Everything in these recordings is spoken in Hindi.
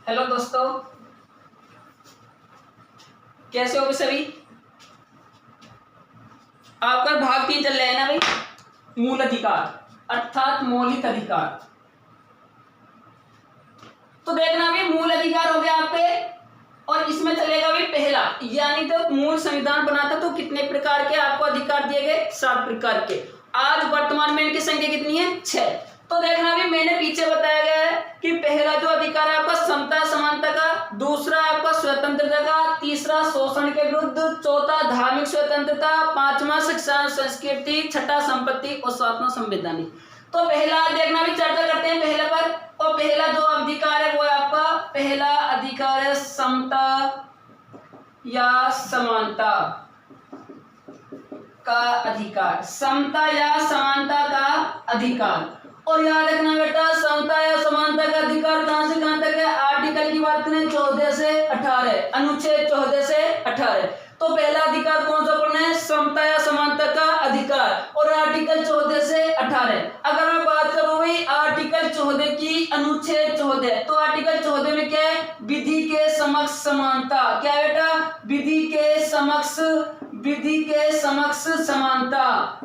हेलो दोस्तों, कैसे हो भाई सभी। आपका भाग 3 चल रहा है ना भाई, मूल अधिकार अर्थात मौलिक अधिकार। तो देखना भाई, मूल अधिकार हो गया आपके, और इसमें चलेगा भाई पहला, यानी तो मूल संविधान बना था तो कितने प्रकार के आपको अधिकार दिए गए, 7 प्रकार के। आज वर्तमान में इनकी संख्या कितनी है, 6। तो देखना भी, मैंने पीछे बताया गया है कि पहला जो अधिकार है आपका समता समानता का, दूसरा आपका स्वतंत्रता का, तीसरा शोषण के विरुद्ध, चौथा धार्मिक स्वतंत्रता, पांचवा शिक्षा संस्कृति, छठा संपत्ति और सातवां संवैधानिक। तो पहला देखना भी, चर्चा करते हैं पहले पर। और पहला जो अधिकार है वो है आपका, पहला अधिकार है समता या समानता का अधिकार, समता या समानता का अधिकार। और याद रखना बेटा, समता या समानता का अधिकार कहां से कहां तक है। आर्टिकल की बात करें 14 से 18, अनुच्छेद 14 से 18। तो पहला अधिकार कौन सा पढ़ना है, समता या समानता का अधिकार, और आर्टिकल 14 से 18। अगर मैं बात करूं भाई आर्टिकल 14 की, अनुच्छेद 14, तो आर्टिकल 14 में क्या है, विधि के समक्ष समानता। क्या है बेटा, विधि के समक्ष समानता,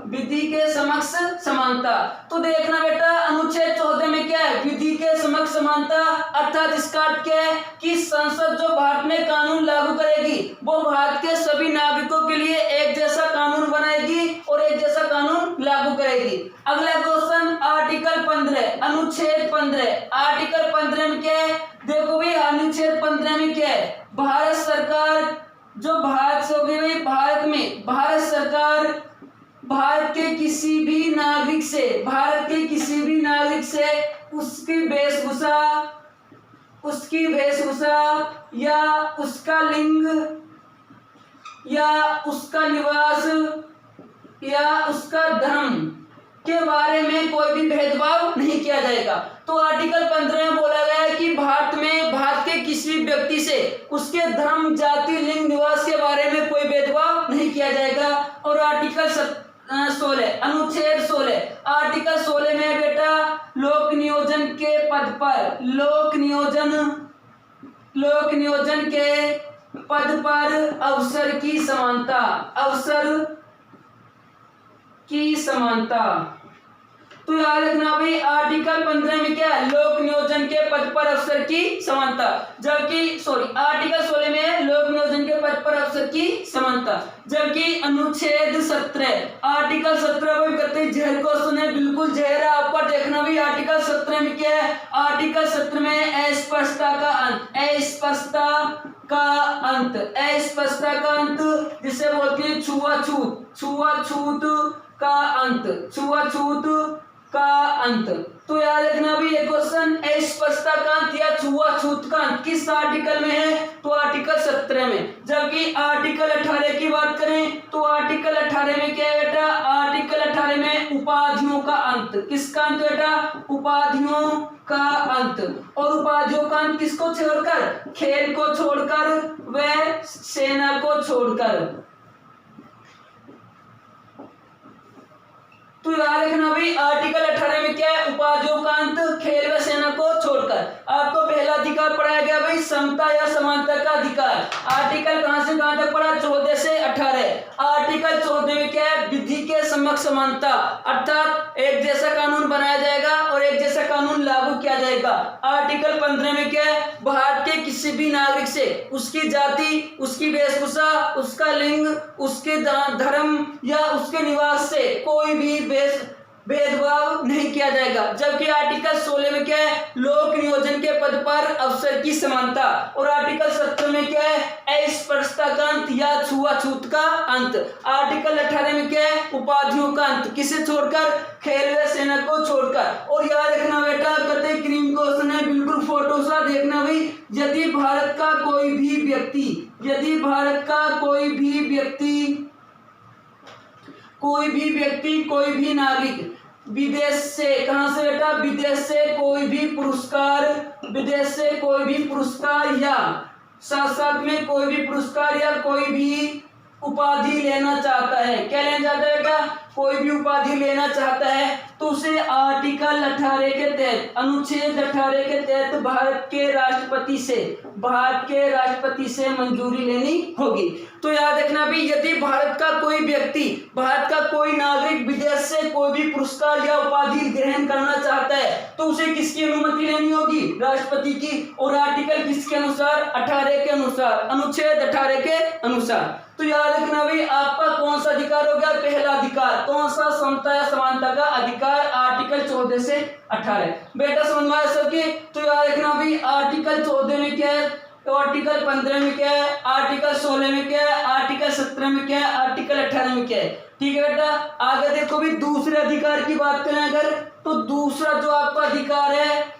विधि के समक्ष समानता। तो देखना बेटा, अनुच्छेद 14 में क्या है, विधि के समक्ष समानता, अर्थात इसका अर्थ क्या है कि संसद जो भारत में कानून लागू करेगी वो भारत के सभी नागरिकों के लिए एक जैसा कानून बनाएगी और एक जैसा कानून लागू करेगी। अगला क्वेश्चन, आर्टिकल 15, अनुच्छेद 15। आर्टिकल 15 में क्या है, देखो भाई अनुच्छेद 15 में क्या है, भारत सरकार जो भारत से होगी भाई, भारत में भारत सरकार भारत के किसी भी नागरिक से उसकी वेशभूषा या उसका लिंग या उसका निवास या उसका धर्म के बारे में कोई भी भेदभाव नहीं किया जाएगा। तो आर्टिकल 15 में बोला गया है कि भारत के किसी व्यक्ति से उसके धर्म, जाति, लिंग, निवास के बारे में कोई भेदभाव नहीं किया जाएगा। और आर्टिकल 16, अनुच्छेद 16, आर्टिकल 16 में बेटा, लोक नियोजन के पद पर, लोक नियोजन के पद पर अवसर की समानता। तो याद रखना भाई, आर्टिकल 15 में क्या है, लोक नियोजन के पद पर अवसर की समानता, जबकि आर्टिकल 16 में है लोक नियोजन के पद पर अवसर की समानता। जबकि अनुच्छेद 17, आर्टिकल 17 में कहते हैं जहर को सुने, बिल्कुल जहर आपका देखना भी। आर्टिकल 17 में क्या है, आर्टिकल 17 में अस्पष्टता का अंत, जिसे बोलते हैं छुआछूत का अंत। तो याद रखना भी ये क्वेश्चन, अस्पष्टता का अंत या छुआछूत का अंत किस आर्टिकल में है, तो आर्टिकल 17 में। जबकि आर्टिकल 18 की बात करें तो आर्टिकल 18 में क्या है बेटा, आर्टिकल 18 में उपाधियों का अंत। किसका अंत बेटा, उपाधियों का अंत। और उपाधियों का अंत किसको छोड़कर, खेल को छोड़कर व सेना को छोड़कर। तो याद रखना भाई, आर्टिकल 18 में क्या है, उपाधियों का अंत, खेल व सेना को छोड़कर। आपको पहला अधिकार पढ़ाया गया भाई, समता या समानता का अधिकार। आर्टिकल कहां से कहां तक पढ़ा, 14 से 18। आर्टिकल 14 में क्या है, विधि के समक्ष समानता, अर्थात एक जैसा कानून बनाया जाएगा और एक जैसा कानून लागू किया जाएगा। आर्टिकल 15 में क्या है, भारत के किसी भी नागरिक से उसकी जाति, उसकी वेशभूषा, उसका लिंग, उसके धर्म या उसके निवास से कोई भी भेदभाव नहीं किया जाएगा। जबकि आर्टिकल 16 में क्या है, लोक नियोजन के पद पर अवसर की समानता। और आर्टिकल 17 में क्या है, अस्पृश्यता का अंत या छुआछूत का अंत। आर्टिकल 18 में क्या है, उपाधियों का अंत, किसे छोड़कर, खेल व सेना को छोड़कर। और याद रखना बेटा, कहते क्रीम क्वेश्चन है, बिल्कुल फोटो सा देखना भाई, यदि भारत का कोई भी नागरिक विदेश से, कहां से बेटा, विदेश से कोई भी पुरस्कार या साथ में कोई भी पुरस्कार या कोई भी उपाधि लेना चाहता है, क्या लेना चाहता है बेटा, कोई भी उपाधि लेना चाहता है तो उसे आर्टिकल 18 के तहत, अनुच्छेद 18 के तहत भारत के राष्ट्रपति से मंजूरी लेनी होगी। तो याद रखना भी, यदि भारत का कोई व्यक्ति, भारत का कोई नागरिक विदेश से कोई भी पुरस्कार या उपाधि ग्रहण करना चाहता है तो उसे किसकी अनुमति लेनी होगी, राष्ट्रपति की। और आर्टिकल किसके अनुसार, 18 के अनुसार, अनुच्छेद 18 के अनुसार। तो याद रखना भाई, आपका कौन सा अधिकार हो गया, पहला अधिकार, कौन सा, समता या समानता का अधिकार, आर्टिकल 14 से 18। बेटा समझ में आया सबके। तो याद रखना भाई, आर्टिकल 14 में क्या है, तो आर्टिकल 15 में क्या है, आर्टिकल 16 में क्या है, आर्टिकल 17 में क्या है, आर्टिकल 18 में क्या है। ठीक है बेटा, आगे देखो भी, दूसरे अधिकार की बात करें अगर, तो दूसरा जो आपका अधिकार है,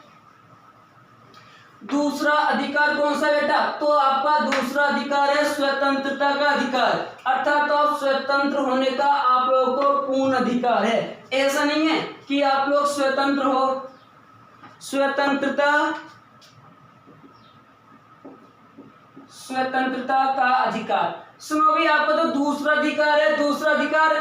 दूसरा अधिकार कौन सा बेटा, तो आपका दूसरा अधिकार है स्वतंत्रता का अधिकार, अर्थात तो आप स्वतंत्र होने का आप लोगों को पूर्ण अधिकार है। ऐसा नहीं है कि आप लोग स्वतंत्र हो, स्वतंत्रता का अधिकार। सुनो भी, आपका तो दूसरा अधिकार है, दूसरा अधिकार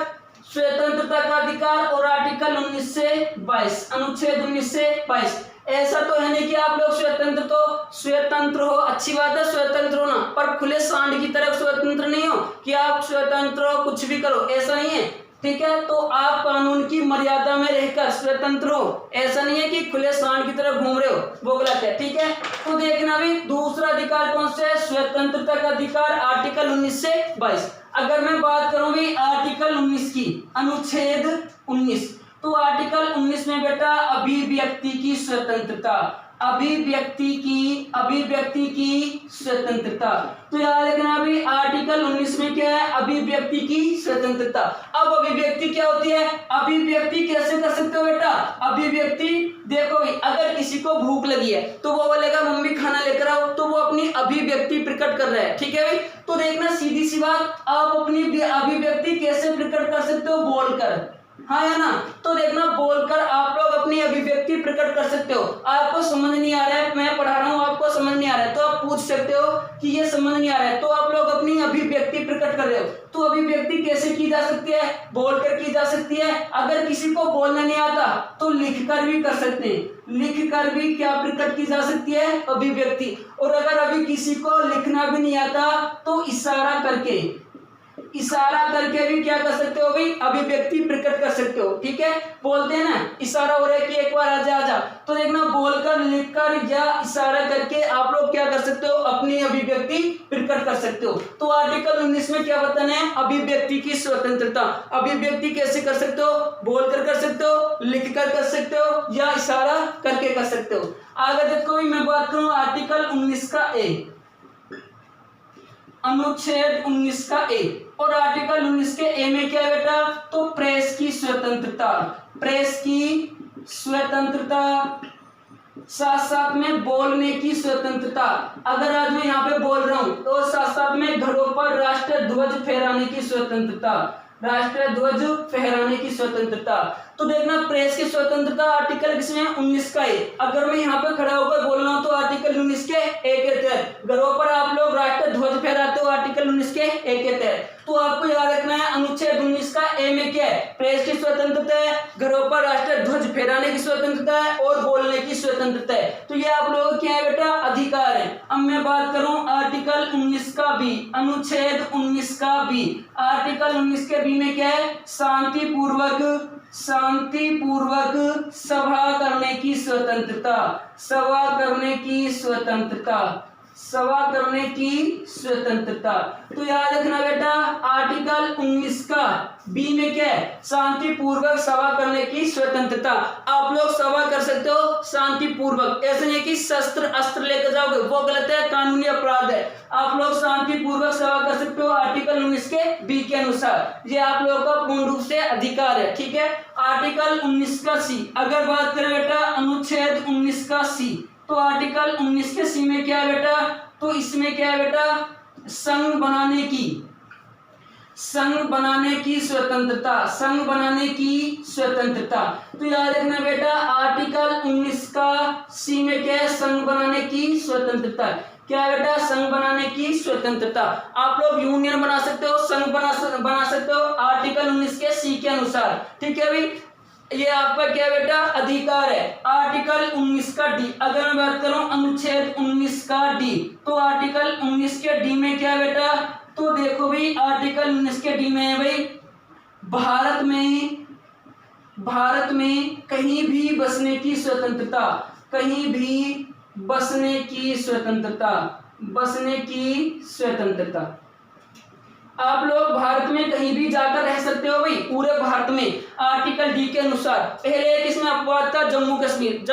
स्वतंत्रता का अधिकार और आर्टिकल 19 से 22, अनुच्छेद 19 से 22। ऐसा तो है नहीं कि आप लोग स्वतंत्र हो, अच्छी बात है स्वतंत्र होना, पर खुले सांड की तरफ स्वतंत्र नहीं हो कि आप स्वतंत्र हो कुछ भी करो, ऐसा नहीं है। ठीक है, तो आप कानून की मर्यादा में रहकर स्वतंत्र हो, ऐसा नहीं है कि खुले सांड की तरफ घूम रहे हो, वो गलत है। ठीक है, तो देखना भी, दूसरा अधिकार कौन सा है, स्वतंत्रता का अधिकार, आर्टिकल 19 से 22। अगर मैं बात करूं भी आर्टिकल 19 की, अनुच्छेद 19, तो आर्टिकल 19 में बेटा अभिव्यक्ति की स्वतंत्रता, अभिव्यक्ति की स्वतंत्रता। तो याद रखना भी, आर्टिकल 19 में क्या है, अभिव्यक्ति की स्वतंत्रता। अब अभिव्यक्ति क्या होती है, अभिव्यक्ति कैसे कर सकते हो बेटा, अभिव्यक्ति देखो भाई, अगर किसी को भूख लगी है तो वो बोलेगा मम्मी खाना लेकर आओ, तो वो अपनी अभिव्यक्ति प्रकट कर रहा है। ठीक है भाई, तो देखना सीधी सी बात, आप अपनी अभिव्यक्ति कैसे प्रकट कर सकते हो, बोलकर, हाँ या ना। तो देखना, बोलकर आप लोग अपनी अभिव्यक्ति प्रकट कर सकते हो। आपको समझ नहीं आ रहा है, मैं पढ़ा रहा हूँ, आपको समझ नहीं आ रहा है तो आप पूछ सकते हो कि ये समझ नहीं आ रहा है, तो आप लोग अपनी अभिव्यक्ति प्रकट कर रहे हो। तो अभिव्यक्ति कैसे की जा सकती है, बोलकर की जा सकती है। अगर किसी को बोलना नहीं आता तो लिखकर भी कर सकते हैं, लिखकर भी क्या प्रकट की जा सकती है, अभिव्यक्ति। और अगर अभी किसी को लिखना भी नहीं आता तो इशारा करके भी क्या कर सकते हो भाई, अभिव्यक्ति प्रकट कर सकते हो। ठीक है, बोलते हैं ना, इशारा हो रहा है कि एक बार आजा, तो देखना, बोलकर, लिखकर या इशारा करके आप लोग क्या कर सकते हो, अपनी अभिव्यक्ति प्रकट कर सकते हो। तो आर्टिकल 19 में क्या बताना है, अभिव्यक्ति की स्वतंत्रता। अभिव्यक्ति कैसे कर सकते हो, बोलकर कर सकते हो, लिखकर कर सकते हो या इशारा करके कर सकते हो। आगे देखो, मैं बात करूं आर्टिकल 19 का ए, अनुच्छेद 19 का ए, और आर्टिकल 19 के ए में क्या है बेटा, तो प्रेस की स्वतंत्रता, प्रेस की स्वतंत्रता, साथ साथ में बोलने की स्वतंत्रता। अगर आज मैं यहाँ पे बोल रहा हूँ तो साथ साथ में घरों पर राष्ट्रीय ध्वज फहराने की स्वतंत्रता, राष्ट्रीय ध्वज फहराने की स्वतंत्रता। तो देखना, प्रेस की स्वतंत्रता आर्टिकल किसमें, 19 का है। अगर मैं यहाँ पे खड़ा होकर बोल रहा हूँ तो आर्टिकल 19 के ए के तहत। घरों पर आप लोग राष्ट्रीय ध्वज फहराते हो, आर्टिकल 19 के ए के तहत। तो आपको याद रखना है, अनुच्छेद 19 का ए में क्या है, प्रेस की स्वतंत्रता है, घरों पर राष्ट्रीय ध्वज फहराने की स्वतंत्रता है और बोलने की स्वतंत्रता है। तो ये आप लोगों क्या है बेटा, अधिकार है। अब मैं बात करूं आर्टिकल 19 का बी, अनुच्छेद 19 का बी, आर्टिकल 19 के बी में क्या है, शांतिपूर्वक सभा करने की स्वतंत्रता, सभा करने की स्वतंत्रता, सभा करने की स्वतंत्रता। तो याद रखना बेटा, आर्टिकल 19 का बी में क्या है, शांतिपूर्वक सभा करने की स्वतंत्रता। आप लोग सभा कर सकते हो शांतिपूर्वक, ऐसे नहीं कि शस्त्र अस्त्र लेकर जाओगे, वो गलत है, कानूनी अपराध है। आप लोग शांतिपूर्वक सभा कर सकते हो आर्टिकल 19 के बी के अनुसार, ये आप लोगों का पूर्ण रूप से अधिकार है। ठीक है, आर्टिकल 19 का सी, अगर बात करें बेटा अनुच्छेद 19 का सी, तो आर्टिकल 19 के सी में क्या है बेटा, तो इसमें क्या है बेटा, संघ बनाने की स्वतंत्रता, संघ बनाने की स्वतंत्रता। तो याद रखना बेटा, आर्टिकल 19 का सी में क्या है, संघ बनाने की स्वतंत्रता। क्या है बेटा, संघ बनाने की स्वतंत्रता। आप लोग यूनियन बना सकते हो, संघ बना सकते हो आर्टिकल 19 के सी के अनुसार। ठीक है भाई, ये आपका क्या बेटा अधिकार है। आर्टिकल 19 का डी, अगर मैं बात करूं अनुच्छेद 19 का डी, तो आर्टिकल 19 के डी में क्या है बेटा, तो देखो भाई आर्टिकल 19 के डी में है भाई, भारत में कहीं भी बसने की स्वतंत्रता, कहीं भी बसने की स्वतंत्रता। आप लोग भारत में कहीं भी जाकर रह सकते हो भाई, पूरे भारत में आर्टिकल डी के अनुसार। पहले एक इसमें अपवाद था जम्मू कश्मीर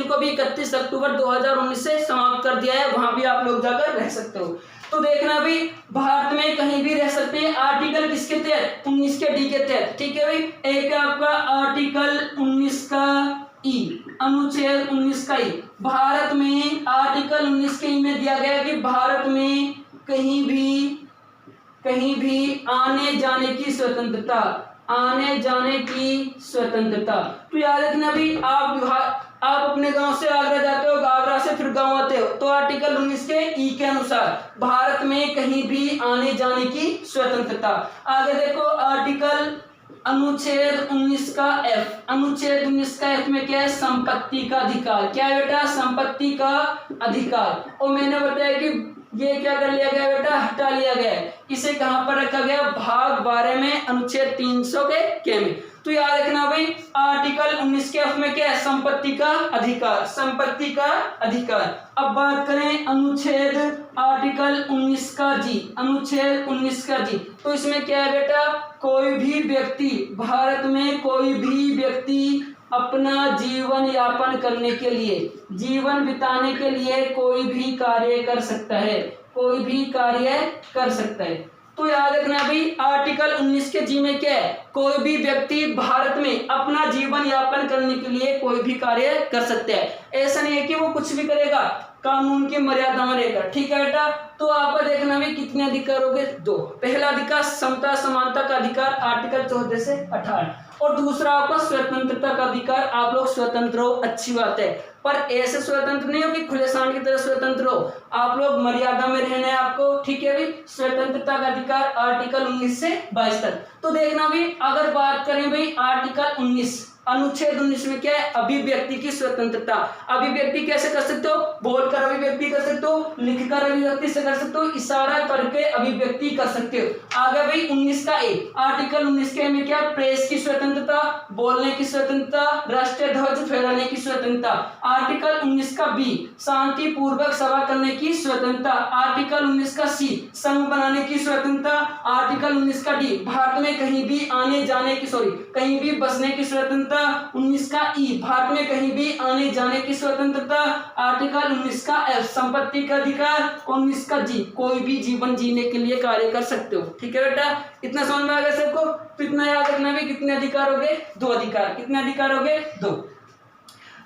को भी 31 अक्टूबर 2019 से समाप्त कर दिया है, वहां भी आप लोग जाकर रह सकते हो। तो देखना भी भारत में कहीं भी रह सकते हैं, आर्टिकल किसके तहत, 19 के डी के तहत। ठीक है भाई, एक आपका आर्टिकल 19 का ई, अनुच्छेद 19 का ई, भारत में आर्टिकल 19 के ई में दिया गया कि भारत में कहीं भी आने जाने की स्वतंत्रता। तो याद रखना भी, आप अपने गांव से आगरा जाते हो, आगरा से फिर गांव आते हो, तो आर्टिकल 19 के ई के अनुसार भारत में कहीं भी आने जाने की स्वतंत्रता। आगे देखो आर्टिकल अनुच्छेद 19 का एफ में क्या है, संपत्ति का अधिकार। क्या है बेटा, संपत्ति का अधिकार। और मैंने बताया कि ये क्या कर लिया गया बेटा, हटा लिया गया है। इसे कहां पर रखा गया, भाग 12 में अनुच्छेद 300 के में। तो याद रखना भाई आर्टिकल 19 के एफ में क्या है, संपत्ति का अधिकार। अब बात करें अनुच्छेद आर्टिकल 19 का जी, तो इसमें क्या है बेटा, कोई भी व्यक्ति, भारत में कोई भी व्यक्ति अपना जीवन यापन करने के लिए, जीवन बिताने के लिए कोई भी कार्य कर सकता है। तो याद रखना भाई आर्टिकल 19 के जी में क्या है, कोई भी व्यक्ति भारत में अपना जीवन यापन करने के लिए कोई भी कार्य कर सकते हैं। ऐसा नहीं है कि वो कुछ भी करेगा, कानून की मर्यादा में रहकर। ठीक है बेटा, तो आपका देखना भी कितने अधिकार हो गए, 2। पहला अधिकार समता समानता का अधिकार आर्टिकल 14 से 18, और दूसरा आपका स्वतंत्रता का अधिकार। आप लोग स्वतंत्र हो, अच्छी बात है, पर ऐसे स्वतंत्र नहीं हो कि खुले सांड की तरह स्वतंत्र हो, आप लोग मर्यादा में रहना है आपको। ठीक है भाई, स्वतंत्रता का अधिकार आर्टिकल 19 से 22 तक। तो देखना भी, अगर बात करें भाई आर्टिकल 19 अनुच्छेद 19 में क्या है, अभिव्यक्ति की स्वतंत्रता। अभिव्यक्ति कैसे कर सकते हो, बोलकर अभिव्यक्ति कर सकते हो, लिखकर अभिव्यक्ति से कर सकते हो, इशारा करके अभिव्यक्ति कर सकते हो। आगे भाई 19 का ए, आर्टिकल 19 के में क्या, प्रेस की स्वतंत्रता, बोलने की स्वतंत्रता, राष्ट्रीय ध्वज फहराने की स्वतंत्रता। आर्टिकल 19 का बी, शांति पूर्वक सभा करने की स्वतंत्रता। आर्टिकल 19 का सी, संघ बनाने की स्वतंत्रता। आर्टिकल 19 का डी, भारत में कहीं भी आने जाने की कहीं भी बसने की स्वतंत्रता। 19 का ई, भारत में कहीं भी आने जाने की स्वतंत्रता। आर्टिकल 19 का एफ, संपत्ति का अधिकार। 19 का जी, कोई भी जीवन जीने के लिए कार्य कर सकते हो। ठीक है बेटा, इतना समझ में आ गया सबको। तो इतना याद रखना भी, कितने अधिकार हो गए, 2 अधिकार। कितने अधिकार हो गए, 2।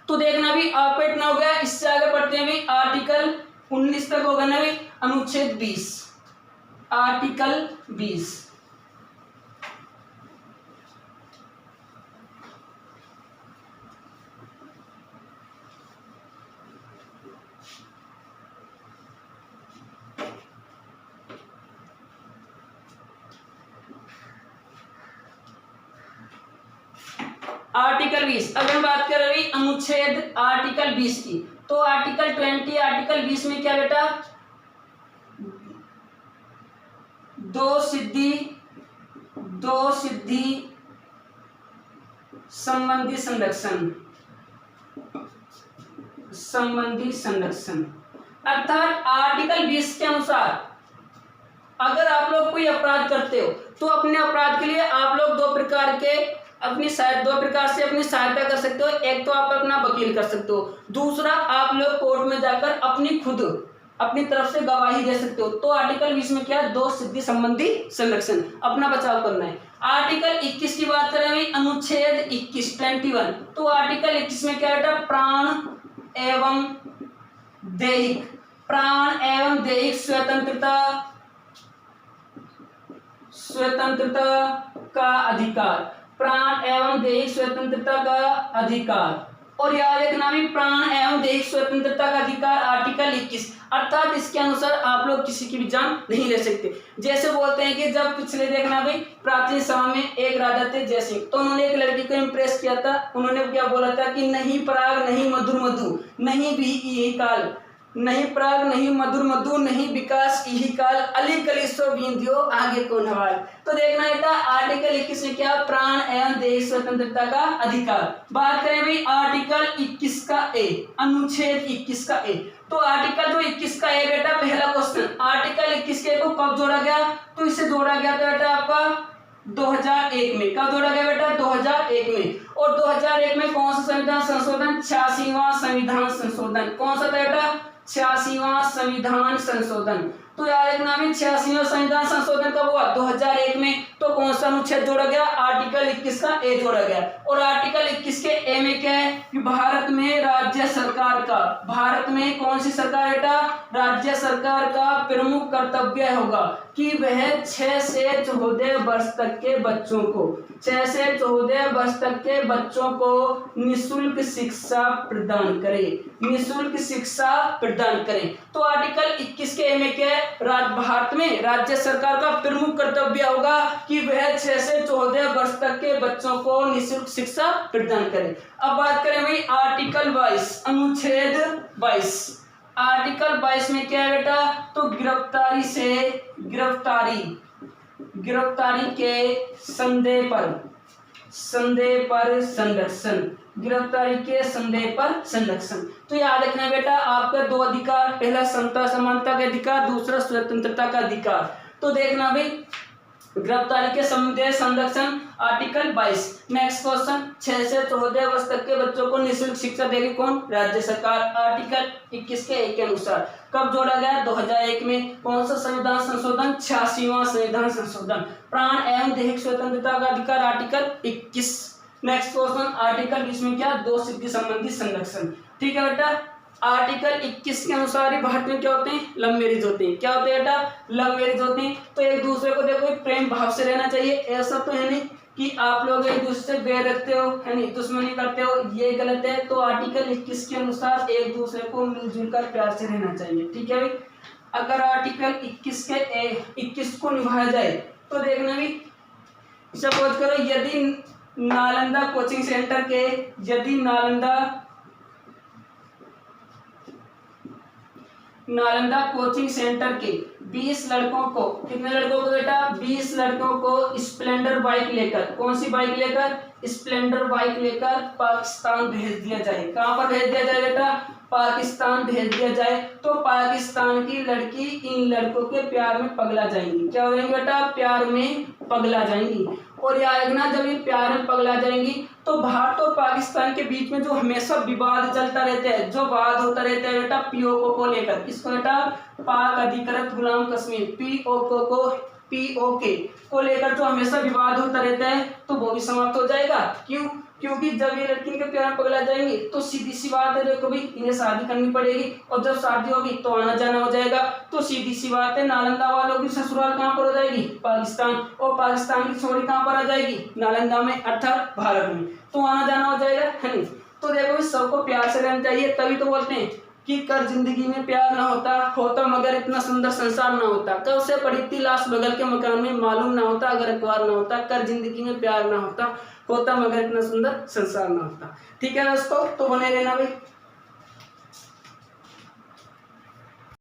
तो देखना भी आपको इतना हो गया। इससे आगे बढ़ते हैं भी, आर्टिकल 19 तक होगा ना भी, अनुच्छेद 20, आर्टिकल 20। आर्टिकल 20, अगर बात कर रही अनुच्छेद आर्टिकल 20 की, तो आर्टिकल 20 आर्टिकल 20 में क्या बेटा, दो सिद्धि संबंधी संरक्षण। अर्थात आर्टिकल 20 के अनुसार अगर आप लोग कोई अपराध करते हो, तो अपने अपराध के लिए आप लोग दो प्रकार से अपनी सहायता कर सकते हो। एक तो आप अपना वकील कर सकते हो, दूसरा आप लोग कोर्ट में जाकर अपनी तरफ से गवाही दे सकते हो। तो आर्टिकल 20 में क्या है, दो सिद्धि संबंधी संरक्षण, अपना बचाव करना है। आर्टिकल 21 की बात करें, अनुच्छेद 21 तो आर्टिकल 21 में क्या है, प्राण एवं दैहिक स्वतंत्रता का अधिकार, प्राण एवं दैहिक स्वतंत्रता का अधिकार। और याद रखना भी प्राण एवं दैहिक स्वतंत्रता का अधिकार आर्टिकल 21, अर्थात इसके अनुसार आप लोग किसी की भी जान नहीं ले सकते। जैसे बोलते हैं कि जब पिछले देखना भाई प्राचीन समय में एक राजा थे जयसिंह, तो उन्होंने एक लड़की को इम्प्रेस किया था। उन्होंने क्या बोला था कि नहीं पराग नहीं मधुर मधु नहीं भी यही काल, नहीं पराग नहीं मधुर मधु नहीं विकास यही काल, अली कलिसो बिंदियो आगे को नवाल। तो देखना बेटा आर्टिकल 21 में क्या प्राण एवं दैहिक स्वतंत्रता का अधिकार। बात करें भाई आर्टिकल 21 का ए, अनुच्छेद 21 का ए। तो आर्टिकल जो 21 का ए बेटा, पहला क्वेश्चन आर्टिकल 21 के को कब जोड़ा गया, तो इसे जोड़ा गया था बेटा आपका 2001 में। कब जोड़ा गया बेटा, 2001 में। और 2001 में कौन सा संविधान संशोधन, 86वां संविधान संशोधन। कौन सा था बेटा, 86वां संविधान संशोधन। तो याद रखना में 86वां संविधान संशोधन कब हुआ, 2001 में। तो कौन सा अनुच्छेद जोड़ा गया, आर्टिकल 21 का ए जोड़ा गया। और आर्टिकल 21 के ए में क्या है कि भारत में राज्य सरकार का, भारत में कौन सी सरकार बेटा, राज्य सरकार का प्रमुख कर्तव्य होगा कि वह 6 से 14 वर्ष तक के बच्चों को, 6 से 14 वर्ष तक के बच्चों को निःशुल्क शिक्षा प्रदान करे, निःशुल्क शिक्षा प्रदान करें। तो आर्टिकल 21 के ए में क्या है, भारत में राज्य सरकार का प्रमुख कर्तव्य होगा कि वह 6 से 14 वर्ष तक के बच्चों को निःशुल्क शिक्षा प्रदान करें। अब बात करें भाई आर्टिकल 22, अनुच्छेद 22। आर्टिकल 22 में क्या है बेटा, तो गिरफ्तारी से, गिरफ्तारी के संदेह पर संरक्षण, गिरफ्तारी के संदेह पर संरक्षण। तो याद रखना बेटा आपका 2 अधिकार, पहला समता समानता का अधिकार, दूसरा स्वतंत्रता का अधिकार। तो देखना भाई गिरफ्तारी के संदेह संरक्षण आर्टिकल 22। नेक्स्ट क्वेश्चन, 6 से 14 वर्ष तक के बच्चों को निःशुल्क शिक्षा देगी कौन, राज्य सरकार, आर्टिकल 21 के ए के अनुसार। कब जोड़ा गया, 2001 में। कौन सा संविधान संशोधन, 86वां संविधान संशोधन। प्राण एवं दैहिक स्वतंत्रता का अधिकार आर्टिकल 21। नेक्स्ट क्वेश्चन आर्टिकल 20 में क्या, 2 सिद्धि संबंधी संरक्षण। ठीक है बेटा, आर्टिकल 21 के अनुसार ही भारत में क्या होते हैं, लव मैरिज होते हैं। क्या होते हैं बेटा, लव मैरिज होते हैं। तो एक दूसरे को देखो प्रेम भाव से रहना चाहिए, ऐसा तो है नहीं कि आप लोग एक दूसरे से बैर रखते हो, है नहीं, दुश्मनी करते हो, ये गलत है। तो आर्टिकल 21 के अनुसार एक दूसरे को मिलजुल कर प्यार से रहना चाहिए। ठीक है भाई, अगर आर्टिकल 21 को निभाया जाए तो देखना भी, सपोज करो यदि नालंदा कोचिंग सेंटर के, यदि नालंदा कोचिंग सेंटर के 20 लड़कों को, कितने लड़कों को बेटा, 20 लड़कों को स्प्लेंडर बाइक लेकर, कौन सी बाइक लेकर, स्प्लेंडर बाइक लेकर पाकिस्तान भेज दिया जाए। कहां पर भेज दिया जाए बेटा, पाकिस्तान भेज दिया जाए। तो पाकिस्तान की लड़की इन लड़कों के प्यार में पगला जाएंगी। क्या हो जाएंगी बेटा, प्यार में पगला जाएंगी। और याद रखना जब ये प्यार में पगला जाएंगी तो भारत और पाकिस्तान के बीच में जो हमेशा विवाद चलता रहता है, जो वाद होता रहता है बेटा पीओके को लेकर, इसको बेटा पाक अधिकृत गुलाम कश्मीर, पीओके को लेकर जो हमेशा विवाद होता रहता है, तो वो भी समाप्त हो जाएगा। क्यों, क्योंकि जब ये लड़की के प्यार में पगला जाएंगी तो सीधी सी बात है, देखो भाई इन्हें शादी करनी पड़ेगी, और जब शादी होगी तो आना जाना हो जाएगा। तो सीधी सी बात है, नालंदा वालों की ससुराल कहाँ पर हो जाएगी, पाकिस्तान, और पाकिस्तान की छोरी कहाँ पर आ जाएगी, नालंदा में, अर्थात भारत में। तो आना जाना हो जाएगा, है नहीं। तो देखो भाई सबको प्यार से रहना चाहिए। तभी तो बोलते हैं कि कर जिंदगी में प्यार ना होता मगर इतना सुंदर संसार ना होता। कब से पड़ी थी लाश बगल के मकान में, मालूम ना होता अगर अखबार ना होता। कर जिंदगी में प्यार ना होता मगर इतना सुंदर संसार ना होता। ठीक है दोस्तों, तो बने रहना भाई।